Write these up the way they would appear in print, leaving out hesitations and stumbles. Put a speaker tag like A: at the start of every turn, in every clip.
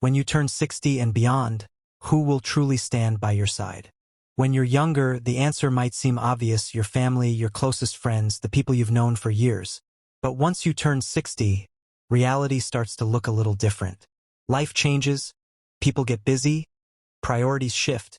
A: When you turn 60 and beyond, who will truly stand by your side? When you're younger, the answer might seem obvious: your family, your closest friends, the people you've known for years. But once you turn 60, reality starts to look a little different. Life changes, people get busy, priorities shift,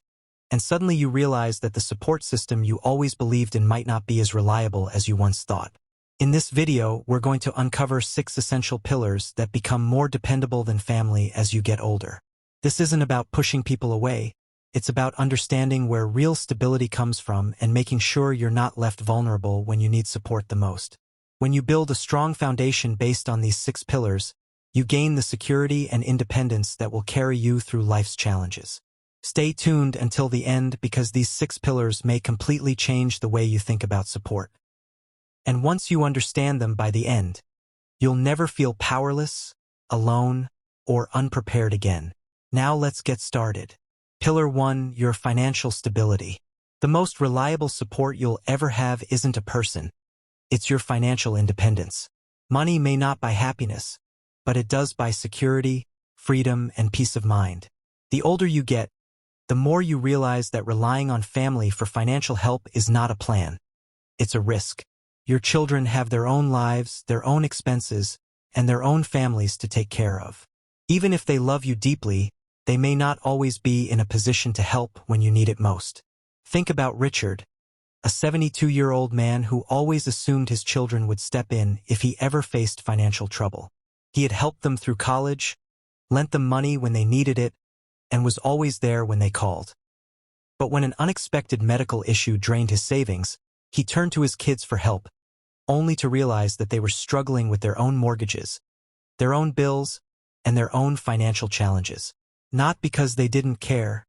A: and suddenly you realize that the support system you always believed in might not be as reliable as you once thought. In this video, we're going to uncover 6 essential pillars that become more dependable than family as you get older. This isn't about pushing people away. It's about understanding where real stability comes from and making sure you're not left vulnerable when you need support the most. When you build a strong foundation based on these 6 pillars, you gain the security and independence that will carry you through life's challenges. Stay tuned until the end, because these 6 pillars may completely change the way you think about support. And once you understand them by the end, you'll never feel powerless, alone, or unprepared again. Now let's get started. Pillar 1, your financial stability. The most reliable support you'll ever have isn't a person. It's your financial independence. Money may not buy happiness, but it does buy security, freedom, and peace of mind. The older you get, the more you realize that relying on family for financial help is not a plan. It's a risk. Your children have their own lives, their own expenses, and their own families to take care of. Even if they love you deeply, they may not always be in a position to help when you need it most. Think about Richard, a 72-year-old man who always assumed his children would step in if he ever faced financial trouble. He had helped them through college, lent them money when they needed it, and was always there when they called. But when an unexpected medical issue drained his savings, he turned to his kids for help, only to realize that they were struggling with their own mortgages, their own bills, and their own financial challenges. Not because they didn't care,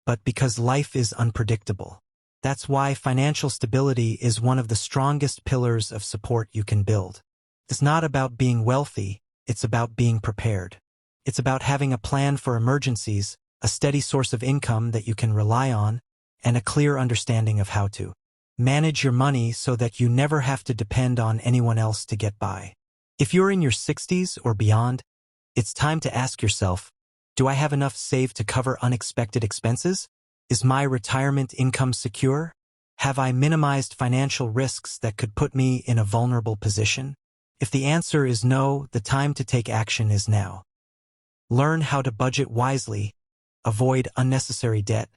A: but because life is unpredictable. That's why financial stability is one of the strongest pillars of support you can build. It's not about being wealthy, it's about being prepared. It's about having a plan for emergencies, a steady source of income that you can rely on, and a clear understanding of how to manage your money so that you never have to depend on anyone else to get by. If you're in your 60s or beyond, it's time to ask yourself, do I have enough saved to cover unexpected expenses? Is my retirement income secure? Have I minimized financial risks that could put me in a vulnerable position? If the answer is no, the time to take action is now. Learn how to budget wisely, avoid unnecessary debt,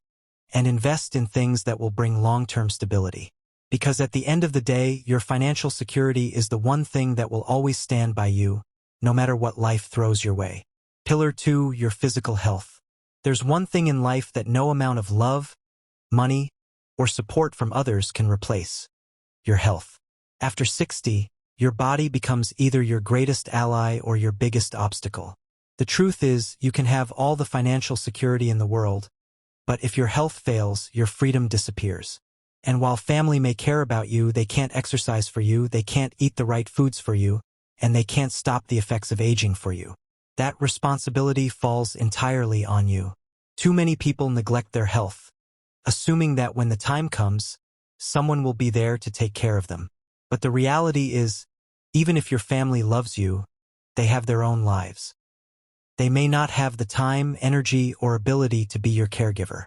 A: and invest in things that will bring long-term stability. Because at the end of the day, your financial security is the one thing that will always stand by you, no matter what life throws your way. Pillar 2, your physical health. There's one thing in life that no amount of love, money, or support from others can replace: your health. After 60, your body becomes either your greatest ally or your biggest obstacle. The truth is, you can have all the financial security in the world, but if your health fails, your freedom disappears. And while family may care about you, they can't exercise for you, they can't eat the right foods for you, and they can't stop the effects of aging for you. That responsibility falls entirely on you. Too many people neglect their health, assuming that when the time comes, someone will be there to take care of them. But the reality is, even if your family loves you, they have their own lives. They may not have the time, energy, or ability to be your caregiver.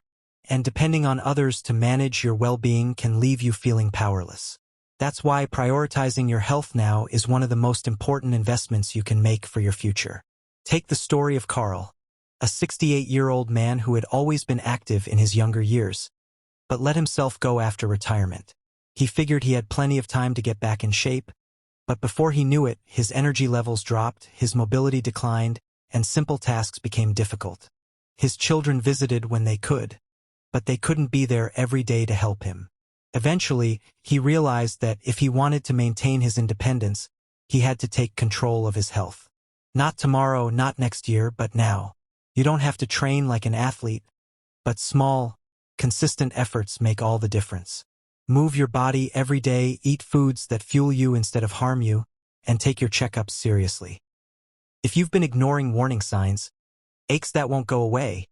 A: And depending on others to manage your well-being can leave you feeling powerless. That's why prioritizing your health now is one of the most important investments you can make for your future. Take the story of Carl, a 68-year-old man who had always been active in his younger years, but let himself go after retirement. He figured he had plenty of time to get back in shape, but before he knew it, his energy levels dropped, his mobility declined, and simple tasks became difficult. His children visited when they could, but they couldn't be there every day to help him. Eventually, he realized that if he wanted to maintain his independence, he had to take control of his health. Not tomorrow, not next year, but now. You don't have to train like an athlete, but small, consistent efforts make all the difference. Move your body every day, eat foods that fuel you instead of harm you, and take your checkups seriously. If you've been ignoring warning signs, aches that won't go away,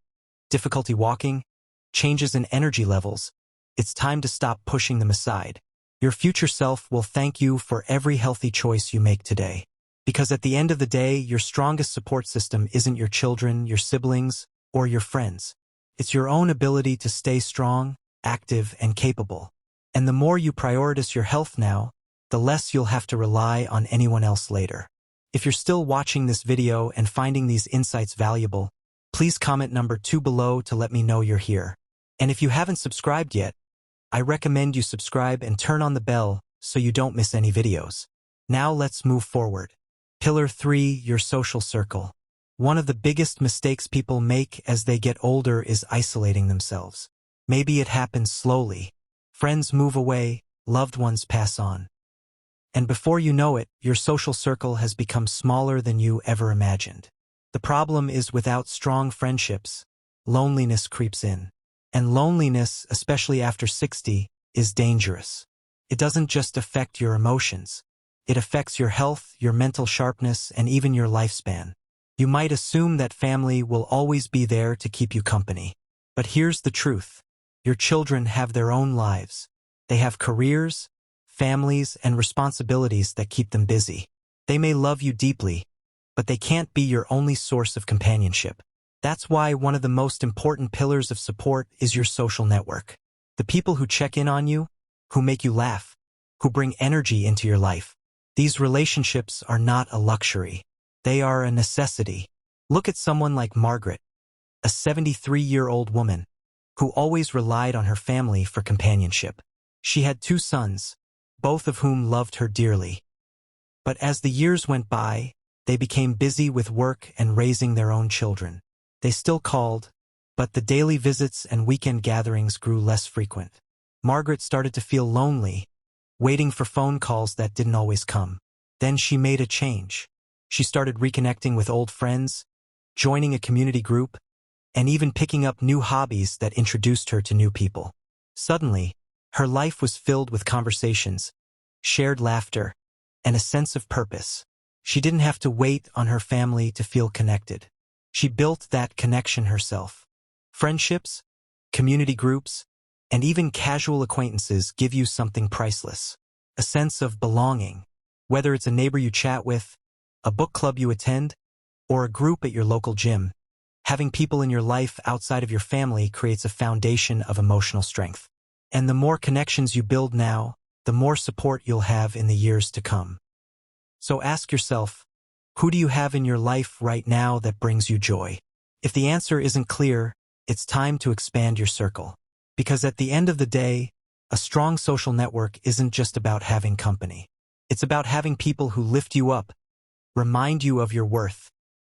A: difficulty walking, changes in energy levels, it's time to stop pushing them aside. Your future self will thank you for every healthy choice you make today. Because at the end of the day, your strongest support system isn't your children, your siblings, or your friends. It's your own ability to stay strong, active, and capable. And the more you prioritize your health now, the less you'll have to rely on anyone else later. If you're still watching this video and finding these insights valuable, please comment number 2 below to let me know you're here. And if you haven't subscribed yet, I recommend you subscribe and turn on the bell so you don't miss any videos. Now let's move forward. Pillar 3, your social circle. One of the biggest mistakes people make as they get older is isolating themselves. Maybe it happens slowly. Friends move away, loved ones pass on. And before you know it, your social circle has become smaller than you ever imagined. The problem is without strong friendships, loneliness creeps in. And loneliness, especially after 60, is dangerous. It doesn't just affect your emotions. It affects your health, your mental sharpness, and even your lifespan. You might assume that family will always be there to keep you company. But here's the truth. Your children have their own lives. They have careers, families, and responsibilities that keep them busy. They may love you deeply, but they can't be your only source of companionship. That's why one of the most important pillars of support is your social network. The people who check in on you, who make you laugh, who bring energy into your life. These relationships are not a luxury. They are a necessity. Look at someone like Margaret, a 73-year-old woman, who always relied on her family for companionship. She had 2 sons, both of whom loved her dearly. But as the years went by, they became busy with work and raising their own children. They still called, but the daily visits and weekend gatherings grew less frequent. Margaret started to feel lonely, waiting for phone calls that didn't always come. Then she made a change. She started reconnecting with old friends, joining a community group, and even picking up new hobbies that introduced her to new people. Suddenly, her life was filled with conversations, shared laughter, and a sense of purpose. She didn't have to wait on her family to feel connected. She built that connection herself. Friendships, community groups, and even casual acquaintances give you something priceless. A sense of belonging. Whether it's a neighbor you chat with, a book club you attend, or a group at your local gym, having people in your life outside of your family creates a foundation of emotional strength. And the more connections you build now, the more support you'll have in the years to come. So ask yourself, who do you have in your life right now that brings you joy? If the answer isn't clear, it's time to expand your circle. Because at the end of the day, a strong social network isn't just about having company. It's about having people who lift you up, remind you of your worth,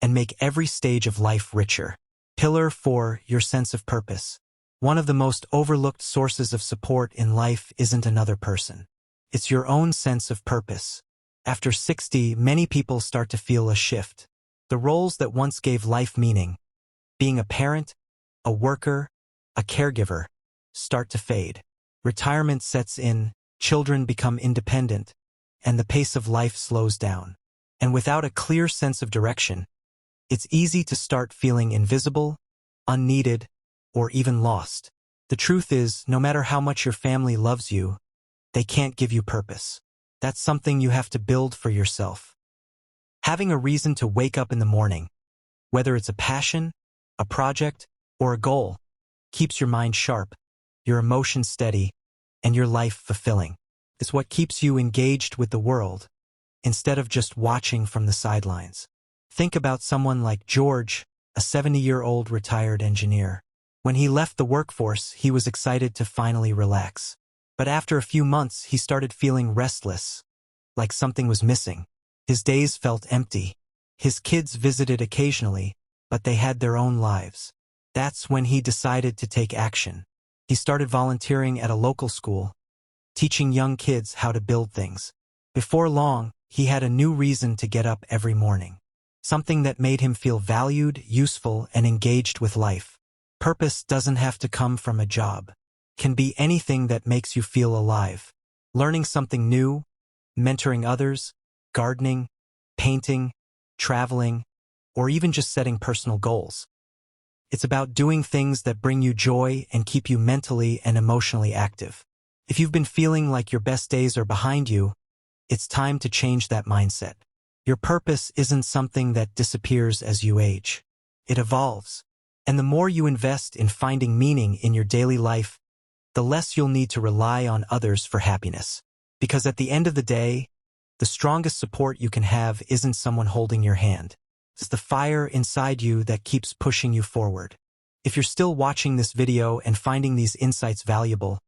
A: and make every stage of life richer. Pillar 4, your sense of purpose. One of the most overlooked sources of support in life isn't another person. It's your own sense of purpose. After 60, many people start to feel a shift. The roles that once gave life meaning, being a parent, a worker, a caregiver, start to fade. Retirement sets in, children become independent, and the pace of life slows down. And without a clear sense of direction, it's easy to start feeling invisible, unneeded, or even lost. The truth is, no matter how much your family loves you, they can't give you purpose. That's something you have to build for yourself. Having a reason to wake up in the morning, whether it's a passion, a project, or a goal, keeps your mind sharp, your emotions steady, and your life fulfilling. It's what keeps you engaged with the world, instead of just watching from the sidelines. Think about someone like George, a 70-year-old retired engineer. When he left the workforce, he was excited to finally relax. But after a few months, he started feeling restless, like something was missing. His days felt empty. His kids visited occasionally, but they had their own lives. That's when he decided to take action. He started volunteering at a local school, teaching young kids how to build things. Before long, he had a new reason to get up every morning. Something that made him feel valued, useful, and engaged with life. Purpose doesn't have to come from a job. It can be anything that makes you feel alive. Learning something new, mentoring others, gardening, painting, traveling, or even just setting personal goals. It's about doing things that bring you joy and keep you mentally and emotionally active. If you've been feeling like your best days are behind you, it's time to change that mindset. Your purpose isn't something that disappears as you age. It evolves. And the more you invest in finding meaning in your daily life, the less you'll need to rely on others for happiness. Because at the end of the day, the strongest support you can have isn't someone holding your hand. It's the fire inside you that keeps pushing you forward. If you're still watching this video and finding these insights valuable,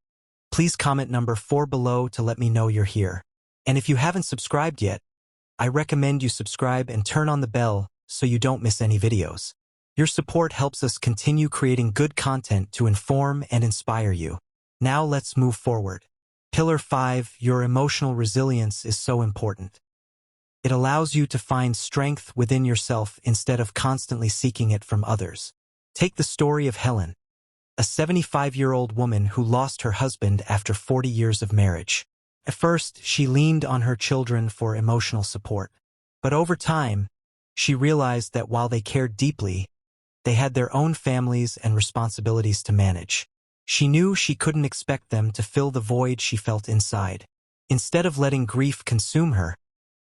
A: please comment number 4 below to let me know you're here. And if you haven't subscribed yet, I recommend you subscribe and turn on the bell so you don't miss any videos. Your support helps us continue creating good content to inform and inspire you. Now let's move forward. Pillar 5, your emotional resilience is so important. It allows you to find strength within yourself instead of constantly seeking it from others. Take the story of Helen, a 75-year-old woman who lost her husband after 40 years of marriage. At first, she leaned on her children for emotional support. But over time, she realized that while they cared deeply, they had their own families and responsibilities to manage. She knew she couldn't expect them to fill the void she felt inside. Instead of letting grief consume her,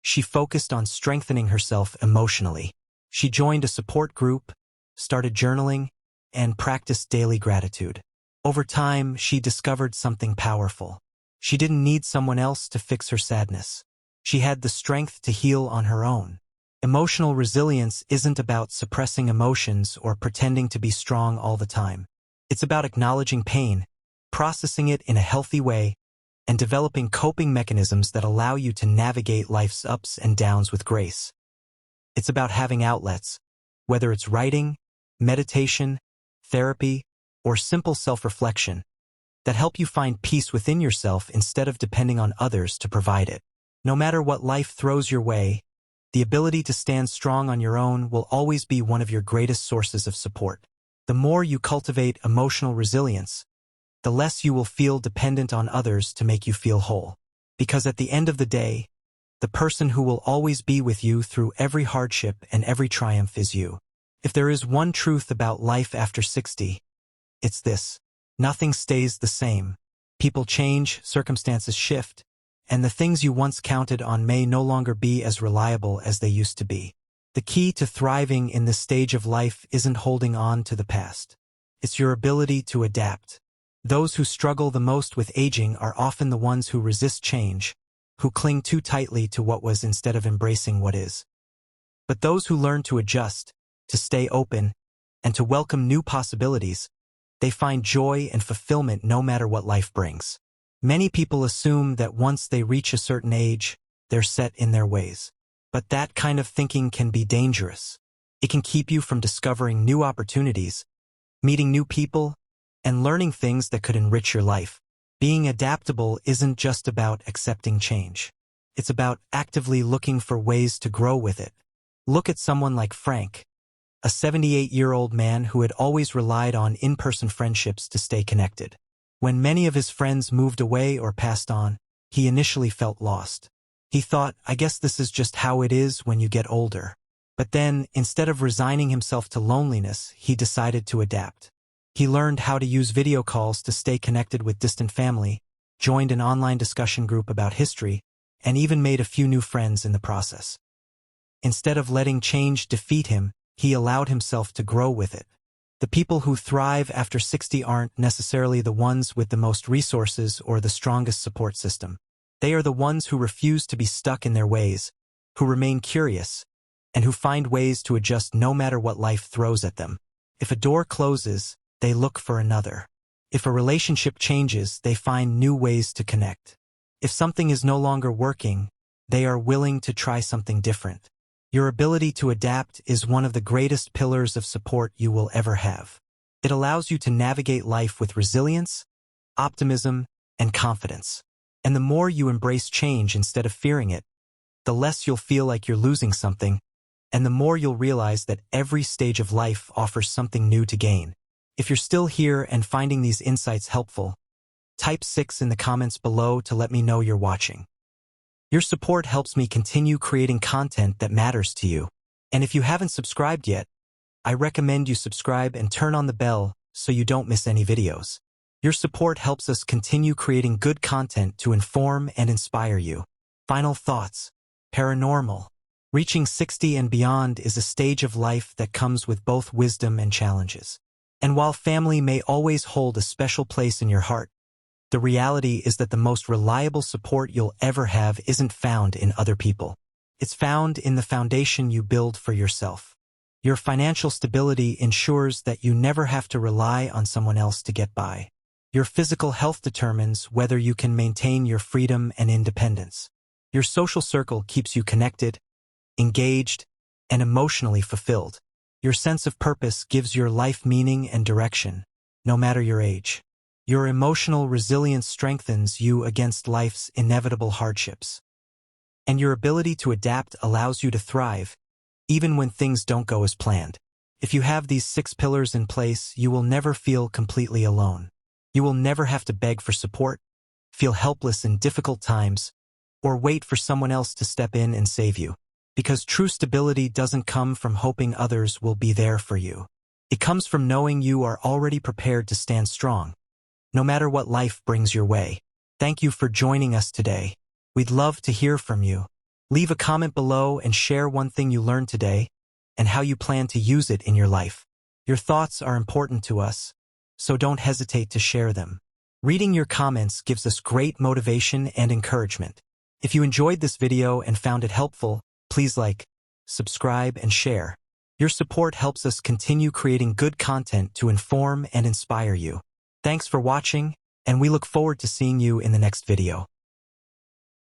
A: she focused on strengthening herself emotionally. She joined a support group, started journaling, and practiced daily gratitude. Over time, she discovered something powerful. She didn't need someone else to fix her sadness. She had the strength to heal on her own. Emotional resilience isn't about suppressing emotions or pretending to be strong all the time. It's about acknowledging pain, processing it in a healthy way, and developing coping mechanisms that allow you to navigate life's ups and downs with grace. It's about having outlets, whether it's writing, meditation, therapy, or simple self-reflection, that help you find peace within yourself instead of depending on others to provide it. No matter what life throws your way, the ability to stand strong on your own will always be one of your greatest sources of support. The more you cultivate emotional resilience, the less you will feel dependent on others to make you feel whole. Because at the end of the day, the person who will always be with you through every hardship and every triumph is you. If there is one truth about life after 60, it's this: nothing stays the same. People change, circumstances shift, and the things you once counted on may no longer be as reliable as they used to be. The key to thriving in this stage of life isn't holding on to the past. It's your ability to adapt. Those who struggle the most with aging are often the ones who resist change, who cling too tightly to what was instead of embracing what is. But those who learn to adjust, to stay open, and to welcome new possibilities, they find joy and fulfillment no matter what life brings. Many people assume that once they reach a certain age, they're set in their ways. But that kind of thinking can be dangerous. It can keep you from discovering new opportunities, meeting new people, and learning things that could enrich your life. Being adaptable isn't just about accepting change. It's about actively looking for ways to grow with it. Look at someone like Frank, a 78-year-old man who had always relied on in-person friendships to stay connected. When many of his friends moved away or passed on, he initially felt lost. He thought, I guess this is just how it is when you get older. But then, instead of resigning himself to loneliness, he decided to adapt. He learned how to use video calls to stay connected with distant family, joined an online discussion group about history, and even made a few new friends in the process. Instead of letting change defeat him, he allowed himself to grow with it. The people who thrive after 60 aren't necessarily the ones with the most resources or the strongest support system. They are the ones who refuse to be stuck in their ways, who remain curious, and who find ways to adjust no matter what life throws at them. If a door closes, they look for another. If a relationship changes, they find new ways to connect. If something is no longer working, they are willing to try something different. Your ability to adapt is one of the greatest pillars of support you will ever have. It allows you to navigate life with resilience, optimism, and confidence. And the more you embrace change instead of fearing it, the less you'll feel like you're losing something, and the more you'll realize that every stage of life offers something new to gain. If you're still here and finding these insights helpful, type 6 in the comments below to let me know you're watching. Your support helps me continue creating content that matters to you. And if you haven't subscribed yet, I recommend you subscribe and turn on the bell so you don't miss any videos. Your support helps us continue creating good content to inform and inspire you. Final thoughts. Paranormal. Reaching 60 and beyond is a stage of life that comes with both wisdom and challenges. And while family may always hold a special place in your heart, the reality is that the most reliable support you'll ever have isn't found in other people. It's found in the foundation you build for yourself. Your financial stability ensures that you never have to rely on someone else to get by. Your physical health determines whether you can maintain your freedom and independence. Your social circle keeps you connected, engaged, and emotionally fulfilled. Your sense of purpose gives your life meaning and direction, no matter your age. Your emotional resilience strengthens you against life's inevitable hardships. And your ability to adapt allows you to thrive, even when things don't go as planned. If you have these 6 pillars in place, you will never feel completely alone. You will never have to beg for support, feel helpless in difficult times, or wait for someone else to step in and save you. Because true stability doesn't come from hoping others will be there for you. It comes from knowing you are already prepared to stand strong, no matter what life brings your way. Thank you for joining us today. We'd love to hear from you. Leave a comment below and share one thing you learned today and how you plan to use it in your life. Your thoughts are important to us, so don't hesitate to share them. Reading your comments gives us great motivation and encouragement. If you enjoyed this video and found it helpful, please like, subscribe, and share. Your support helps us continue creating good content to inform and inspire you. Thanks for watching, and we look forward to seeing you in the next video.